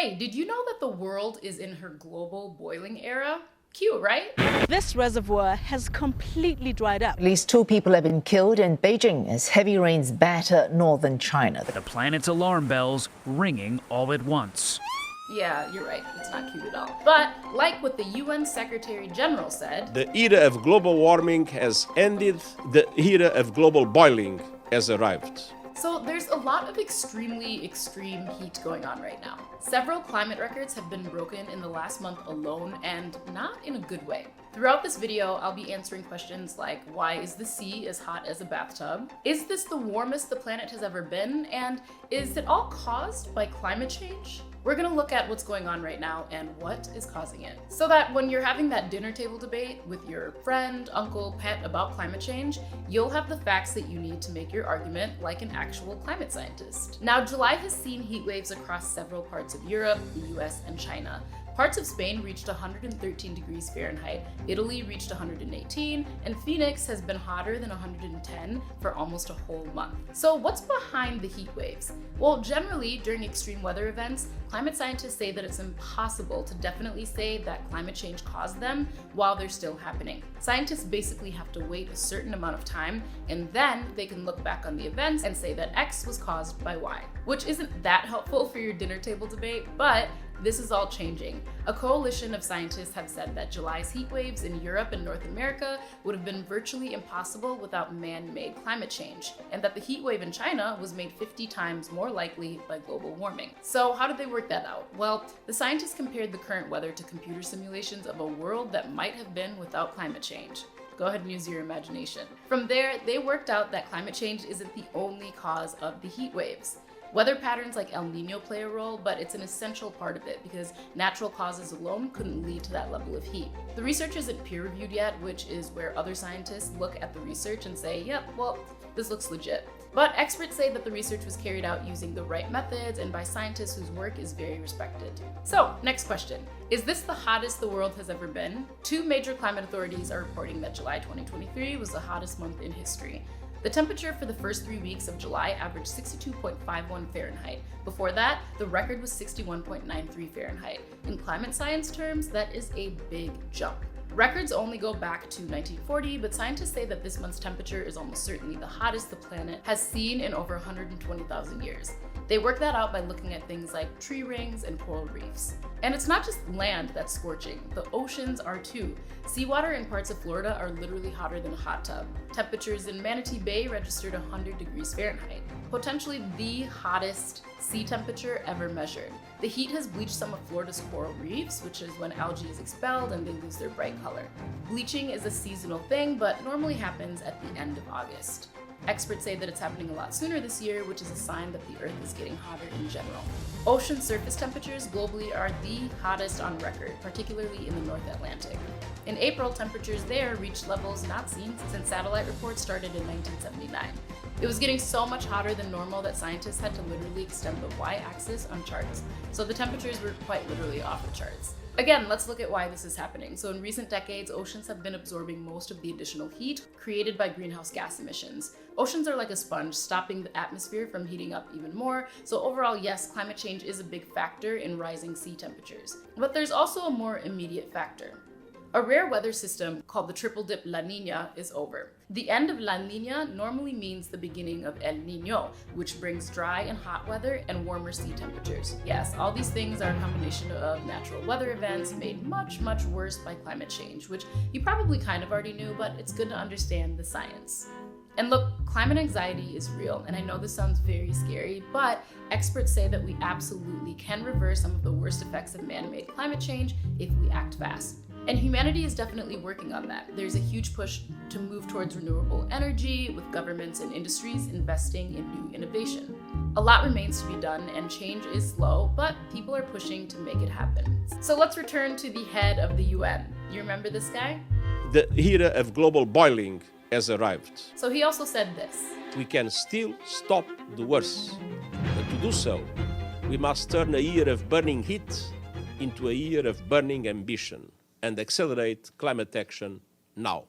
Hey, did you know that the world is in her global boiling era? Cute, right? This reservoir has completely dried up. At least 2 people have been killed in Beijing as heavy rains batter northern China. The planet's alarm bells ringing all at once. Yeah, you're right. It's not cute at all. But like what the UN Secretary General said, the era of global warming has ended. The era of global boiling has arrived. so there's a lot of extremely extreme heat going on right now. Several climate records have been broken in the last month alone, and not in a good way. Throughout this video, I'll be answering questions like, why is the sea as hot as a bathtub? Is this the warmest the planet has ever been? And is it all caused by climate change? We're gonna look at what's going on right now and what is causing it. So that when you're having that dinner table debate with your friend, uncle, pet about climate change, you'll have the facts that you need to make your argument like an actual climate scientist. Now, July has seen heat waves across several parts of Europe, the US, and China. Parts of Spain reached 113 degrees Fahrenheit, Italy reached 118, and Phoenix has been hotter than 110 for almost a whole month. So what's behind the heat waves? Well, generally, during extreme weather events, climate scientists say that it's impossible to definitely say that climate change caused them while they're still happening. Scientists basically have to wait a certain amount of time, and then they can look back on the events and say that X was caused by Y, which isn't that helpful for your dinner table debate, but this is all changing. A coalition of scientists have said that July's heat waves in Europe and North America would have been virtually impossible without man-made climate change, and that the heat wave in China was made 50 times more likely by global warming. So how did they work that out? Well, the scientists compared the current weather to computer simulations of a world that might have been without climate change. Go ahead and use your imagination. From there, they worked out that climate change isn't the only cause of the heat waves. Weather patterns like El Nino play a role, but it's an essential part of it because natural causes alone couldn't lead to that level of heat. The research isn't peer-reviewed yet, which is where other scientists look at the research and say, yep, well, this looks legit. But experts say that the research was carried out using the right methods and by scientists whose work is very respected. So, next question. Is this the hottest the world has ever been? 2 major climate authorities are reporting that July 2023 was the hottest month in history. The temperature for the first 3 weeks of July averaged 62.51 Fahrenheit. Before that, the record was 61.93 Fahrenheit. In climate science terms, that is a big jump. Records only go back to 1940, but scientists say that this month's temperature is almost certainly the hottest the planet has seen in over 120,000 years. They work that out by looking at things like tree rings and coral reefs. And it's not just land that's scorching, the oceans are too. Seawater in parts of Florida are literally hotter than a hot tub. Temperatures in Manatee Bay registered 100 degrees Fahrenheit, potentially the hottest sea temperature ever measured. The heat has bleached some of Florida's coral reefs, which is when algae is expelled and they lose their bright color. Bleaching is a seasonal thing, but normally happens at the end of August. Experts say that it's happening a lot sooner this year, which is a sign that the Earth is getting hotter in general. Ocean surface temperatures globally are the hottest on record, particularly in the North Atlantic. In April, temperatures there reached levels not seen since satellite reports started in 1979. It was getting so much hotter than normal that scientists had to literally extend the y-axis on charts, so the temperatures were quite literally off the charts. Again, let's look at why this is happening. So in recent decades, oceans have been absorbing most of the additional heat created by greenhouse gas emissions. Oceans are like a sponge, stopping the atmosphere from heating up even more. So overall, yes, climate change is a big factor in rising sea temperatures. But there's also a more immediate factor. A rare weather system called the triple dip La Nina is over. The end of La Nina normally means the beginning of El Nino, which brings dry and hot weather and warmer sea temperatures. Yes, all these things are a combination of natural weather events made much, much worse by climate change, which you probably kind of already knew, but it's good to understand the science. And look, climate anxiety is real, and I know this sounds very scary, but experts say that we absolutely can reverse some of the worst effects of man-made climate change if we act fast. And humanity is definitely working on that. There's a huge push to move towards renewable energy, with governments and industries investing in new innovation. A lot remains to be done, and change is slow, but people are pushing to make it happen. So let's return to the head of the UN. You remember this guy? The era of global boiling has arrived. So he also said this. We can still stop the worst, but to do so, we must turn a year of burning heat into a year of burning ambition and accelerate climate action now.